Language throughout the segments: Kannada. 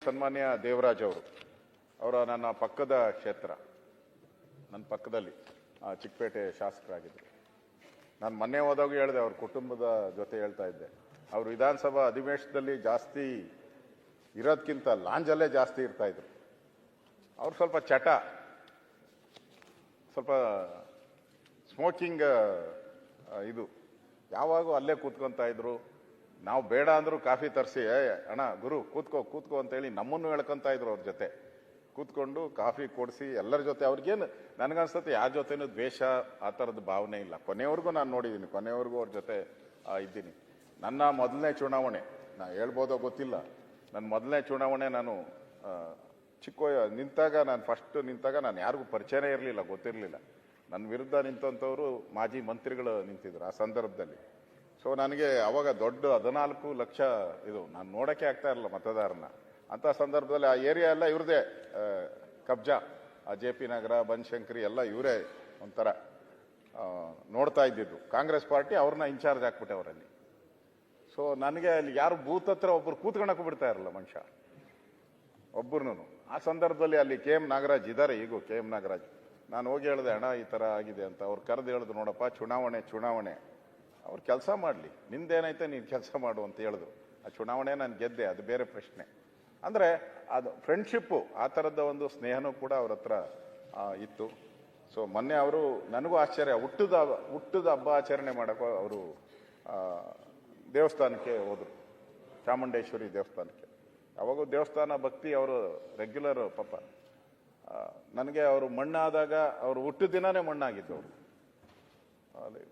ಸನ್ಮಾನ್ಯ ದೇವರಾಜ್ ಅವರ ನನ್ನ ಪಕ್ಕದ ಕ್ಷೇತ್ರ, ನನ್ನ ಪಕ್ಕದಲ್ಲಿ ಚಿಕ್ಕಪೇಟೆ ಶಾಸಕರಾಗಿದ್ದರು. ನಾನು ಮೊನ್ನೆ ಹೋದಾಗ ಹೇಳಿದೆ, ಅವ್ರ ಕುಟುಂಬದ ಜೊತೆ ಹೇಳ್ತಾ ಇದ್ದೆ, ಅವರು ವಿಧಾನಸಭಾ ಅಧಿವೇಶನದಲ್ಲಿ ಜಾಸ್ತಿ ಇರೋದಕ್ಕಿಂತ ಲಾಂಜಲ್ಲೇ ಜಾಸ್ತಿ ಇರ್ತಾ ಇದ್ರು. ಅವ್ರು ಸ್ವಲ್ಪ ಚಟ, ಸ್ವಲ್ಪ ಸ್ಮೋಕಿಂಗ್ ಇದು, ಯಾವಾಗೂ ಅಲ್ಲೇ ಕೂತ್ಕೊತಾ ಇದ್ರು. ನಾವು ಬೇಡ ಅಂದ್ರು ಕಾಫಿ ತರಿಸಿ, ಅಣ್ಣ ಗುರು ಕೂತ್ಕೋ ಅಂತೇಳಿ ನಮ್ಮನ್ನು ಹೇಳ್ಕೊತಾ ಇದ್ರು. ಅವ್ರ ಜೊತೆ ಕೂತ್ಕೊಂಡು ಕಾಫಿ ಕೊಡಿಸಿ ಎಲ್ಲರ ಜೊತೆ. ಅವ್ರಿಗೇನು ನನಗನ್ಸುತ್ತೆ ಯಾರ ಜೊತೆನೂ ದ್ವೇಷ ಆ ಥರದ ಭಾವನೆ ಇಲ್ಲ. ಕೊನೆವರೆಗೂ ನಾನು ನೋಡಿದ್ದೀನಿ, ಕೊನೆವರೆಗೂ ಅವ್ರ ಜೊತೆ ಇದ್ದೀನಿ. ನನ್ನ ಮೊದಲನೇ ಚುನಾವಣೆ, ನಾ ಹೇಳ್ಬೋದೋ ಗೊತ್ತಿಲ್ಲ, ನನ್ನ ಮೊದಲನೇ ಚುನಾವಣೆ ನಾನು ನಿಂತಾಗ, ನಾನು ಫಸ್ಟ್ ನಿಂತಾಗ ನಾನು ಯಾರಿಗೂ ಪರಿಚಯನೇ ಇರಲಿಲ್ಲ, ಗೊತ್ತಿರಲಿಲ್ಲ. ನನ್ನ ವಿರುದ್ಧ ನಿಂತಂಥವ್ರು ಮಾಜಿ ಮಂತ್ರಿಗಳು ನಿಂತಿದ್ರು ಆ ಸಂದರ್ಭದಲ್ಲಿ. ಸೊ ನನಗೆ ಅವಾಗ ದೊಡ್ಡ 14 ಲಕ್ಷ ಇದು, ನಾನು ನೋಡೋಕ್ಕೆ ಆಗ್ತಾ ಇರಲಿಲ್ಲ ಮತದಾರನ. ಅಂಥ ಸಂದರ್ಭದಲ್ಲಿ ಆ ಏರಿಯಾ ಎಲ್ಲ ಇವ್ರದೇ ಕಬ್ಜಾ, ಆ JP ನಗರ, ಬನಶಂಕರಿ ಎಲ್ಲ ಇವರೇ ಒಂಥರ ನೋಡ್ತಾ ಇದ್ದಿದ್ದು. ಕಾಂಗ್ರೆಸ್ ಪಾರ್ಟಿ ಅವ್ರನ್ನ ಇನ್ಚಾರ್ಜ್ ಹಾಕ್ಬಿಟ್ಟೆ ಅವರಲ್ಲಿ. ಸೊ ನನಗೆ ಅಲ್ಲಿ ಯಾರು ಬೂತ್ ಹತ್ರ ಒಬ್ಬರು ಕೂತ್ಕೊಳಕ್ಕೂ ಬಿಡ್ತಾ ಇರಲ್ಲ ಮನುಷ್ಯ, ಒಬ್ಬರನ್ನು. ಆ ಸಂದರ್ಭದಲ್ಲಿ ಅಲ್ಲಿ KM ನಾಗರಾಜ್ ಇದ್ದಾರೆ, ಈಗೂ KM ನಾಗರಾಜ್. ನಾನು ಹೋಗಿ ಹೇಳಿದೆ, ಅಣ್ಣ ಈ ಥರ ಆಗಿದೆ ಅಂತ. ಅವ್ರು ಕರೆದು ಹೇಳಿದ್ರು, ನೋಡಪ್ಪ ಚುನಾವಣೆ ಅವ್ರು ಕೆಲಸ ಮಾಡಲಿ, ನಿಂದೇನೈತೆ ನೀನು ಕೆಲಸ ಮಾಡು ಅಂತ ಹೇಳಿದ್ರು. ಆ ಚುನಾವಣೆ ನಾನು ಗೆದ್ದೆ, ಅದು ಬೇರೆ ಪ್ರಶ್ನೆ. ಅಂದರೆ ಅದು ಫ್ರೆಂಡ್ಶಿಪ್ಪು, ಆ ಥರದ ಒಂದು ಸ್ನೇಹನೂ ಕೂಡ ಅವ್ರ ಹತ್ರ ಇತ್ತು. ಸೊ ಮೊನ್ನೆ ಅವರು, ನನಗೂ ಆಶ್ಚರ್ಯ, ಹುಟ್ಟದ ಹಬ್ಬ ಆಚರಣೆ ಮಾಡೋಕ್ಕೂ ಅವರು ದೇವಸ್ಥಾನಕ್ಕೆ ಹೋದರು, ಚಾಮುಂಡೇಶ್ವರಿ ದೇವಸ್ಥಾನಕ್ಕೆ. ಅವಾಗೂ ದೇವಸ್ಥಾನ ಭಕ್ತಿ ಅವರು ರೆಗ್ಯುಲರ್. ಪಾಪ ನನಗೆ ಅವರು ಮಣ್ಣಾದಾಗ, ಅವರು ಹುಟ್ಟಿದ ದಿನನೇ ಮಣ್ಣಾಗಿದ್ದು, ಅವರು ಅಲ್ಲಿ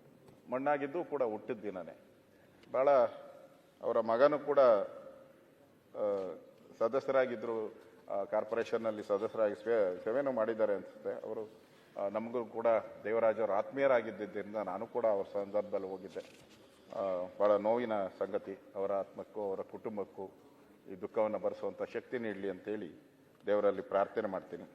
ಮಣ್ಣಾಗಿದ್ದು ಕೂಡ ಹುಟ್ಟಿದ ದಿನನೇ. ಭಾಳ ಅವರ ಮಗನೂ ಕೂಡ ಸದಸ್ಯರಾಗಿದ್ದರು, ಕಾರ್ಪೊರೇಷನ್ನಲ್ಲಿ ಸದಸ್ಯರಾಗಿ ಸೇವೆನೂ ಮಾಡಿದ್ದಾರೆ ಅನಿಸುತ್ತೆ. ಅವರು ನಮಗೂ ಕೂಡ ದೇವರಾಜ್ ಅವರು ಆತ್ಮೀಯರಾಗಿದ್ದರಿಂದ ನಾನು ಕೂಡ ಅವ್ರ ಸಂದರ್ಭದಲ್ಲಿ ಹೋಗಿದ್ದೆ. ಭಾಳ ನೋವಿನ ಸಂಗತಿ. ಅವರ ಆತ್ಮಕ್ಕೂ ಅವರ ಕುಟುಂಬಕ್ಕೂ ಈ ದುಃಖವನ್ನು ಭರಿಸುವಂಥ ಶಕ್ತಿ ನೀಡಲಿ ಅಂತೇಳಿ ದೇವರಲ್ಲಿ ಪ್ರಾರ್ಥನೆ ಮಾಡ್ತೀನಿ.